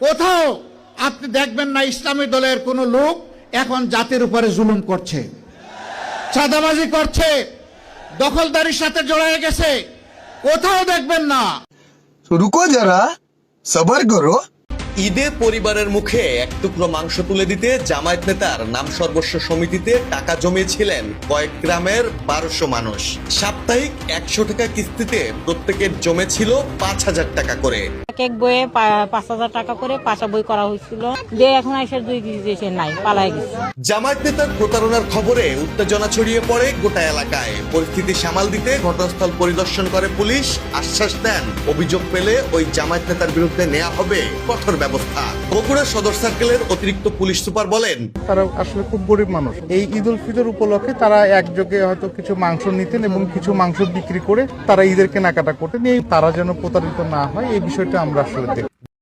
কোথাও আপনি দেখবেন না ইসলামী দলের কোনো লোক এখন জাতির উপরে জুলুম করছে, চাঁদাবাজি করছে, দখলদারির সাথে জড়ায় গেছে, কোথাও দেখবেন না। রুকো যারা, সবার করো। ঈদে পরিবারের মুখে এক টুকরো মাংস তুলে দিতে জামায়াত নেতার নাম সর্বস্ব সমিতিতে টাকা জমিয়েছিলেন কয়েক গ্রামের 1200 মানুষ। সাপ্তাহিক 100 টাকা কিস্তিতে প্রত্যেকের জমেছিল 5000 টাকা করে। এক বইয়ে 5000 টাকা করে 5টা বই করা হয়েছিল, দিয়ে এখন এসে 2 কেজি দেশে নাই, পালাই গেছে। জামায়াত নেতার প্রতারণার খবরে উত্তেজনা ছড়িয়ে পড়ে গোটা এলাকায়। পরিস্থিতি সামাল দিতে ঘটনাস্থল পরিদর্শন করে পুলিশ। আশ্বাস দেন অভিযোগ পেলে ওই জামায়াত নেতার বিরুদ্ধে নেওয়া হবে কঠোর ব্যবস্থা। বগুড়া সদর সার্কেলের অতিরিক্ত পুলিশ সুপার বলেন, তারা আসলে খুব গরিব মানুষ। এই ঈদ উল ফিতর উপলক্ষে তারা একযোগে হয়তো কিছু মাংস নিতেন এবং কিছু মাংস বিক্রি করে তারা ঈদের কেনাকাটা করতেন। এই তারা যেন প্রতারিত না হয় এই বিষয়টা আমরা আসলে দেখি।